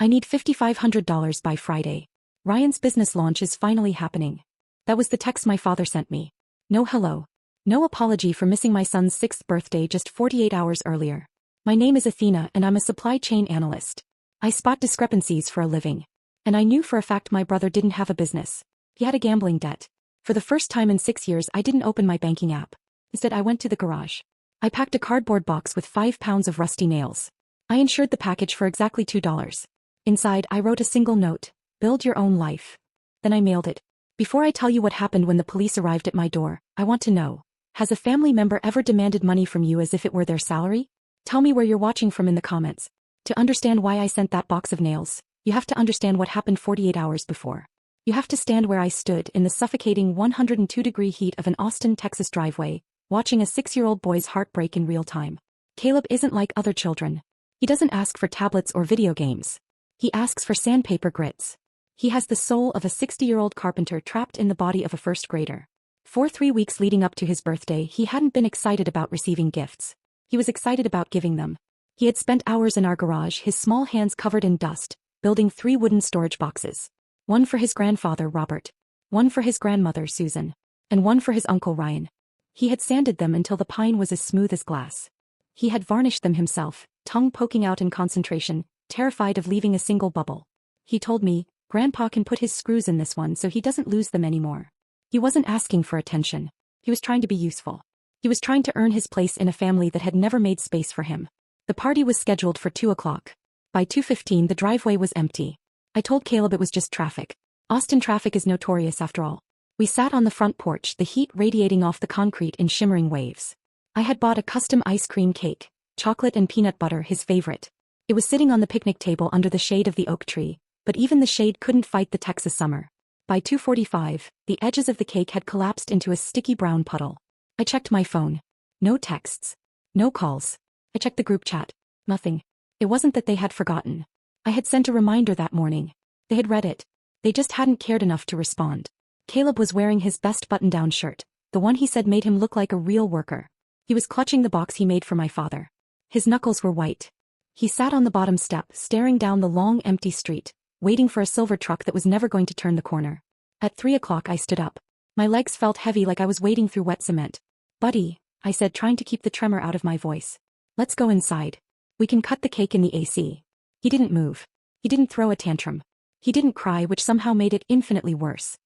I need $5,500 by Friday. Ryan's business launch is finally happening. That was the text my father sent me. No hello. No apology for missing my son's 6th birthday just 48 hours earlier. My name is Athena and I'm a supply chain analyst. I spot discrepancies for a living. And I knew for a fact my brother didn't have a business. He had a gambling debt. For the first time in 6 years I didn't open my banking app. Instead I went to the garage. I packed a cardboard box with 5 pounds of rusty nails. I insured the package for exactly $2. Inside I wrote a single note, build your own life. Then I mailed it. Before I tell you what happened when the police arrived at my door, I want to know, has a family member ever demanded money from you as if it were their salary? Tell me where you're watching from in the comments. To understand why I sent that box of nails, you have to understand what happened 48 hours before. You have to stand where I stood in the suffocating 102-degree heat of an Austin, Texas driveway, watching a 6-year-old boy's heart break in real time. Caleb isn't like other children. He doesn't ask for tablets or video games. He asks for sandpaper grits. He has the soul of a 60-year-old carpenter trapped in the body of a first grader. For 3 weeks leading up to his birthday he hadn't been excited about receiving gifts. He was excited about giving them. He had spent hours in our garage, his small hands covered in dust, building 3 wooden storage boxes. One for his grandfather Robert, one for his grandmother Susan, and one for his uncle Ryan. He had sanded them until the pine was as smooth as glass. He had varnished them himself, tongue poking out in concentration, terrified of leaving a single bubble. He told me, Grandpa can put his screws in this one so he doesn't lose them anymore. He wasn't asking for attention. He was trying to be useful. He was trying to earn his place in a family that had never made space for him. The party was scheduled for 2 o'clock. By 2:15 the driveway was empty. I told Caleb it was just traffic. Austin traffic is notorious after all. We sat on the front porch, the heat radiating off the concrete in shimmering waves. I had bought a custom ice cream cake, chocolate and peanut butter, his favorite. It was sitting on the picnic table under the shade of the oak tree, but even the shade couldn't fight the Texas summer. By 2:45, the edges of the cake had collapsed into a sticky brown puddle. I checked my phone. No texts. No calls. I checked the group chat. Nothing. It wasn't that they had forgotten. I had sent a reminder that morning. They had read it. They just hadn't cared enough to respond. Caleb was wearing his best button-down shirt, the one he said made him look like a real worker. He was clutching the box he made for my father. His knuckles were white. He sat on the bottom step, staring down the long, empty street, waiting for a silver truck that was never going to turn the corner. At 3 o'clock I stood up. My legs felt heavy like I was wading through wet cement. Buddy, I said, trying to keep the tremor out of my voice. Let's go inside. We can cut the cake in the AC. He didn't move. He didn't throw a tantrum. He didn't cry, which somehow made it infinitely worse.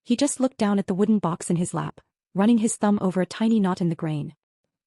He just looked down at the wooden box in his lap, running his thumb over a tiny knot in the grain.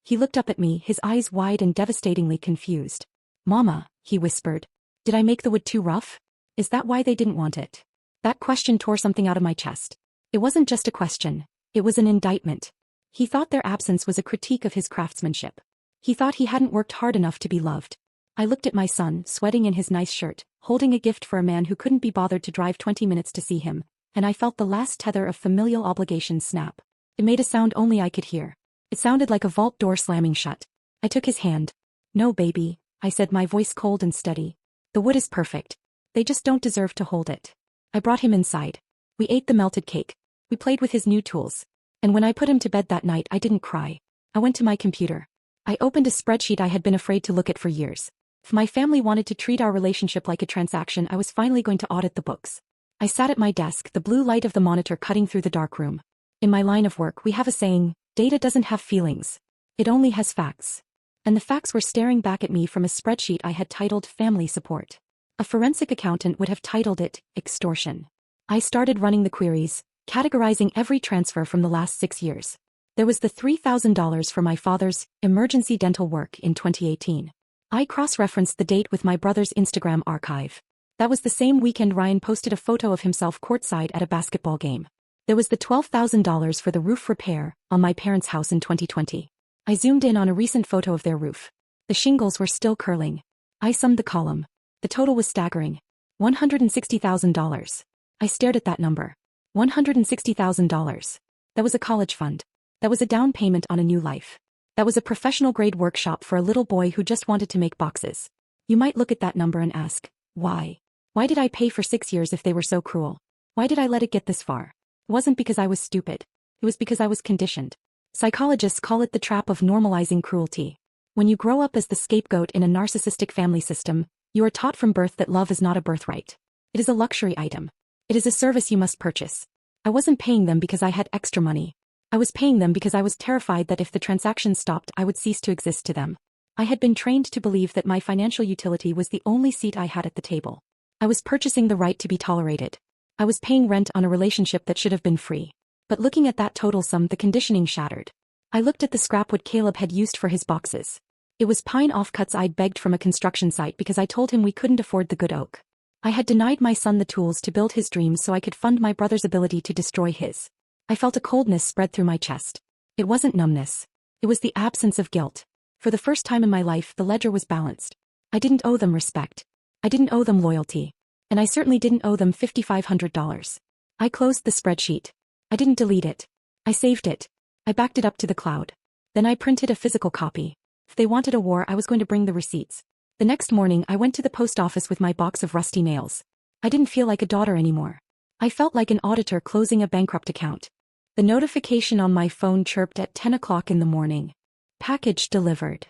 He looked up at me, his eyes wide and devastatingly confused. Mama, he whispered. Did I make the wood too rough? Is that why they didn't want it? That question tore something out of my chest. It wasn't just a question. It was an indictment. He thought their absence was a critique of his craftsmanship. He thought he hadn't worked hard enough to be loved. I looked at my son, sweating in his nice shirt, holding a gift for a man who couldn't be bothered to drive 20 minutes to see him, and I felt the last tether of familial obligation snap. It made a sound only I could hear. It sounded like a vault door slamming shut. I took his hand. No, baby, I said, my voice cold and steady. The wood is perfect. They just don't deserve to hold it. I brought him inside. We ate the melted cake. We played with his new tools. And when I put him to bed that night I didn't cry. I went to my computer. I opened a spreadsheet I had been afraid to look at for years. If my family wanted to treat our relationship like a transaction, I was finally going to audit the books. I sat at my desk, the blue light of the monitor cutting through the dark room. In my line of work we have a saying, data doesn't have feelings. It only has facts. And the facts were staring back at me from a spreadsheet I had titled Family Support. A forensic accountant would have titled it Extortion. I started running the queries, categorizing every transfer from the last 6 years. There was the $3,000 for my father's emergency dental work in 2018. I cross-referenced the date with my brother's Instagram archive. That was the same weekend Ryan posted a photo of himself courtside at a basketball game. There was the $12,000 for the roof repair on my parents' house in 2020. I zoomed in on a recent photo of their roof. The shingles were still curling. I summed the column. The total was staggering. $160,000. I stared at that number. $160,000. That was a college fund. That was a down payment on a new life. That was a professional-grade workshop for a little boy who just wanted to make boxes. You might look at that number and ask, why? Why did I pay for 6 years if they were so cruel? Why did I let it get this far? It wasn't because I was stupid. It was because I was conditioned. Psychologists call it the trap of normalizing cruelty. When you grow up as the scapegoat in a narcissistic family system, You are taught from birth that love is not a birthright. It is a luxury item. It is a service you must purchase. I wasn't paying them because I had extra money. I was paying them because I was terrified that if the transaction stopped, I would cease to exist to them. I had been trained to believe that my financial utility was the only seat I had at the table. I was purchasing the right to be tolerated. I was paying rent on a relationship that should have been free. But looking at that total sum, the conditioning shattered. I looked at the scrapwood Caleb had used for his boxes. It was pine offcuts I'd begged from a construction site because I told him we couldn't afford the good oak. I had denied my son the tools to build his dreams so I could fund my brother's ability to destroy his. I felt a coldness spread through my chest. It wasn't numbness. It was the absence of guilt. For the first time in my life, the ledger was balanced. I didn't owe them respect. I didn't owe them loyalty. And I certainly didn't owe them $5,500. I closed the spreadsheet. I didn't delete it. I saved it. I backed it up to the cloud. Then I printed a physical copy. If they wanted a war, I was going to bring the receipts. The next morning, I went to the post office with my box of rusty nails. I didn't feel like a daughter anymore. I felt like an auditor closing a bankrupt account. The notification on my phone chirped at 10 o'clock in the morning. Package delivered.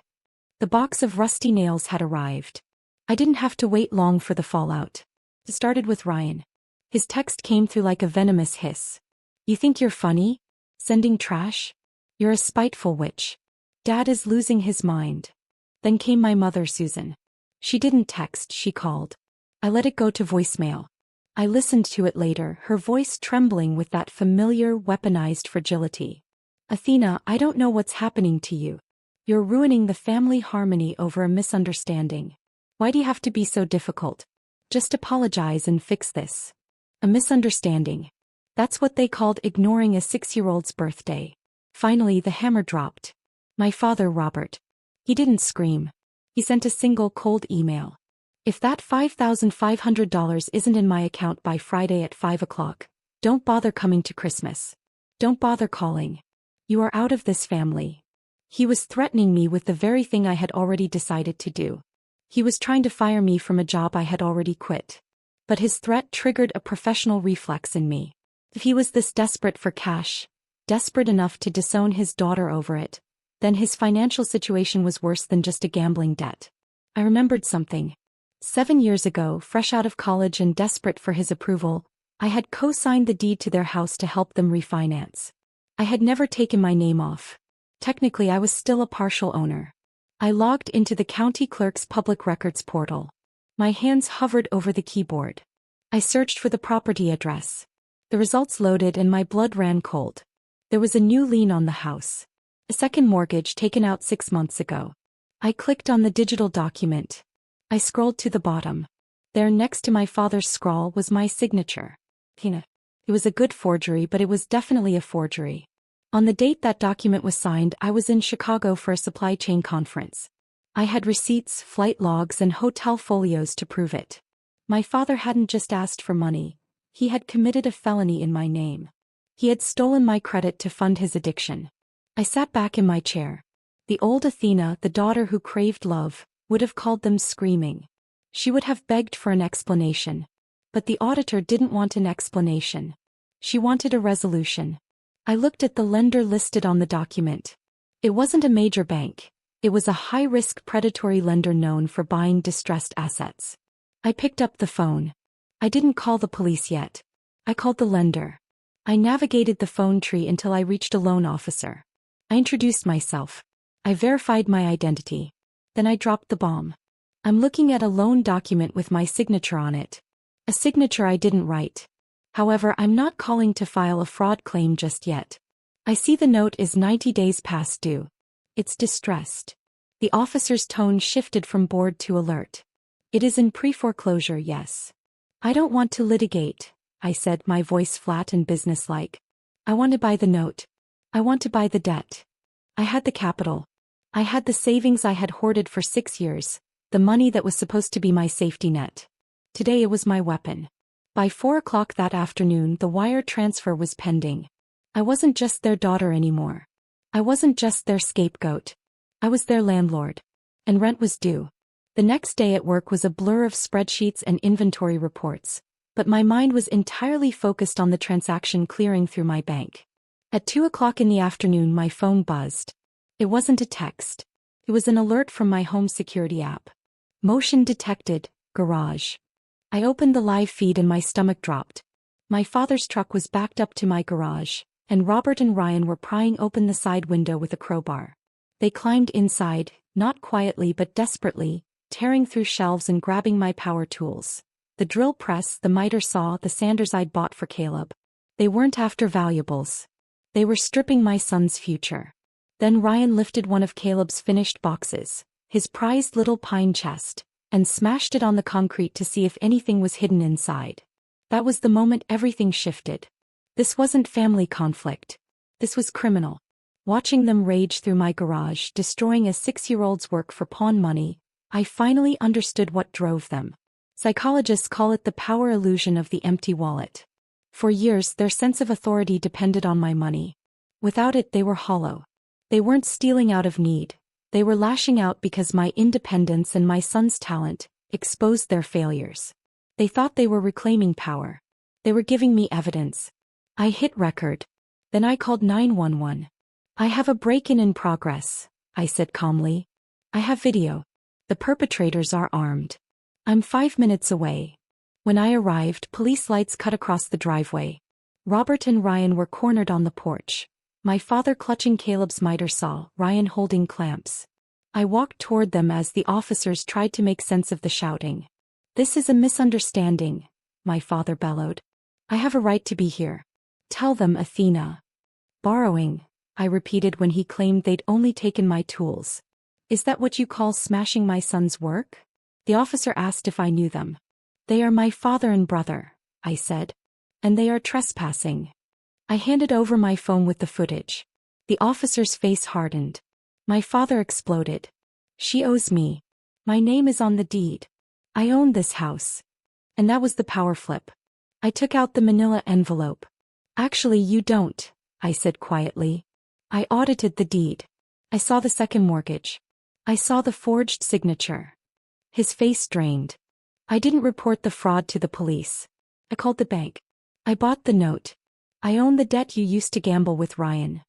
The box of rusty nails had arrived. I didn't have to wait long for the fallout. It started with Ryan. His text came through like a venomous hiss. You think you're funny? Sending trash? You're a spiteful witch. Dad is losing his mind. Then came my mother, Susan. She didn't text, she called. I let it go to voicemail. I listened to it later, her voice trembling with that familiar, weaponized fragility. Athena, I don't know what's happening to you. You're ruining the family harmony over a misunderstanding. Why do you have to be so difficult? Just apologize and fix this. A misunderstanding. That's what they called ignoring a 6-year-old's birthday. Finally, the hammer dropped. My father, Robert. He didn't scream. He sent a single cold email. If that $5,500 isn't in my account by Friday at 5 o'clock, don't bother coming to Christmas. Don't bother calling. You are out of this family. He was threatening me with the very thing I had already decided to do. He was trying to fire me from a job I had already quit. But his threat triggered a professional reflex in me. If he was this desperate for cash, desperate enough to disown his daughter over it, then his financial situation was worse than just a gambling debt. I remembered something. 7 years ago, fresh out of college and desperate for his approval, I had co-signed the deed to their house to help them refinance. I had never taken my name off. Technically, I was still a partial owner. I logged into the county clerk's public records portal. My hands hovered over the keyboard. I searched for the property address. The results loaded and my blood ran cold. There was a new lien on the house. A second mortgage taken out 6 months ago. I clicked on the digital document. I scrolled to the bottom. There next to my father's scrawl was my signature. It was a good forgery, but it was definitely a forgery. On the date that document was signed, I was in Chicago for a supply chain conference. I had receipts, flight logs, and hotel folios to prove it. My father hadn't just asked for money. He had committed a felony in my name. He had stolen my credit to fund his addiction. I sat back in my chair. The old Athena, the daughter who craved love, would have called them screaming. She would have begged for an explanation. But the auditor didn't want an explanation. She wanted a resolution. I looked at the lender listed on the document. It wasn't a major bank. It was a high-risk predatory lender known for buying distressed assets. I picked up the phone. I didn't call the police yet. I called the lender. I navigated the phone tree until I reached a loan officer. I introduced myself. I verified my identity. Then I dropped the bomb. I'm looking at a loan document with my signature on it. A signature I didn't write. However, I'm not calling to file a fraud claim just yet. I see the note is 90 days past due. It's distressed. The officer's tone shifted from bored to alert. It is in pre-foreclosure, yes. I don't want to litigate, I said, my voice flat and businesslike. I want to buy the note. I want to buy the debt. I had the capital. I had the savings I had hoarded for 6 years, the money that was supposed to be my safety net. Today it was my weapon. By 4 o'clock that afternoon, the wire transfer was pending. I wasn't just their daughter anymore. I wasn't just their scapegoat. I was their landlord. And rent was due. The next day at work was a blur of spreadsheets and inventory reports, but my mind was entirely focused on the transaction clearing through my bank. At 2 o'clock in the afternoon, my phone buzzed. It wasn't a text. It was an alert from my home security app. Motion detected, Garage. I opened the live feed and my stomach dropped. My father's truck was backed up to my garage, and Robert and Ryan were prying open the side window with a crowbar. They climbed inside, not quietly but desperately, tearing through shelves and grabbing my power tools. The drill press, the miter saw, the sanders I'd bought for Caleb. They weren't after valuables. They were stripping my son's future. Then Ryan lifted one of Caleb's finished boxes, his prized little pine chest, and smashed it on the concrete to see if anything was hidden inside. That was the moment everything shifted. This wasn't family conflict. This was criminal. Watching them rage through my garage, destroying a 6-year-old's work for pawn money, I finally understood what drove them. Psychologists call it the power illusion of the empty wallet. For years, their sense of authority depended on my money. Without it, they were hollow. They weren't stealing out of need. They were lashing out because my independence and my son's talent exposed their failures. They thought they were reclaiming power. They were giving me evidence. I hit record. Then I called 911. "I have a break-in in progress," I said calmly. "I have video. The perpetrators are armed. I'm 5 minutes away." When I arrived, police lights cut across the driveway. Robert and Ryan were cornered on the porch. My father clutching Caleb's miter saw, Ryan holding clamps. I walked toward them as the officers tried to make sense of the shouting. "This is a misunderstanding," my father bellowed. "I have a right to be here. Tell them, Athena." "Borrowing," I repeated when he claimed they'd only taken my tools. "Is that what you call smashing my son's work?" The officer asked if I knew them. "They are my father and brother," I said. "And they are trespassing." I handed over my phone with the footage. The officer's face hardened. My father exploded. "She owes me. My name is on the deed. I own this house." And that was the power flip. I took out the manila envelope. "Actually, you don't," I said quietly. I audited the deed. I saw the second mortgage. I saw the forged signature. His face drained. "I didn't report the fraud to the police. I called the bank. I bought the note. I own the debt you used to gamble with Ryan."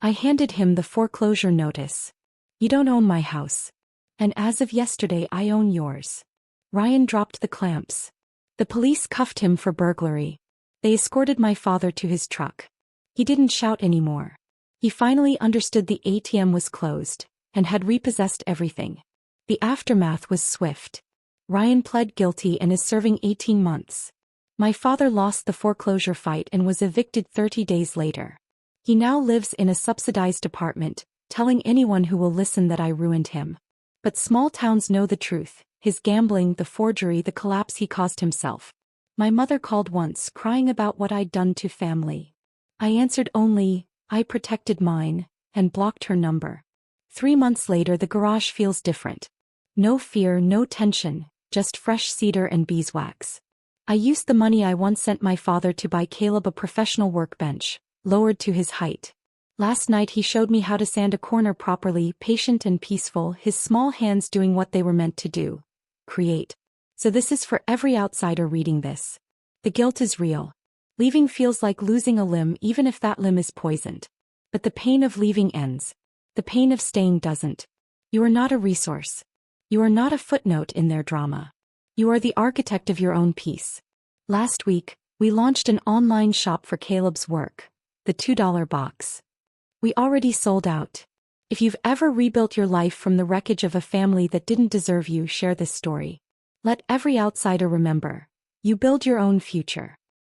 I handed him the foreclosure notice. "You don't own my house. And as of yesterday, I own yours." Ryan dropped the clamps. The police cuffed him for burglary. They escorted my father to his truck. He didn't shout anymore. He finally understood the ATM was closed and had repossessed everything. The aftermath was swift. Ryan pled guilty and is serving 18 months. My father lost the foreclosure fight and was evicted 30 days later. He now lives in a subsidized apartment, telling anyone who will listen that I ruined him. But small towns know the truth: his gambling, the forgery, the collapse he caused himself. My mother called once, crying about what I'd done to family. I answered only, "I protected mine," and blocked her number. 3 months later, the garage feels different. No fear, no tension, just fresh cedar and beeswax. I used the money I once sent my father to buy Caleb a professional workbench, lowered to his height. Last night he showed me how to sand a corner properly, patient and peaceful, his small hands doing what they were meant to do: create. So this is for every outsider reading this. The guilt is real. Leaving feels like losing a limb, even if that limb is poisoned. But the pain of leaving ends. The pain of staying doesn't. You are not a resource. You are not a footnote in their drama. You are the architect of your own peace. Last week, we launched an online shop for Caleb's work, the $2 box. We already sold out. If you've ever rebuilt your life from the wreckage of a family that didn't deserve you, share this story. Let every outsider remember: you build your own future.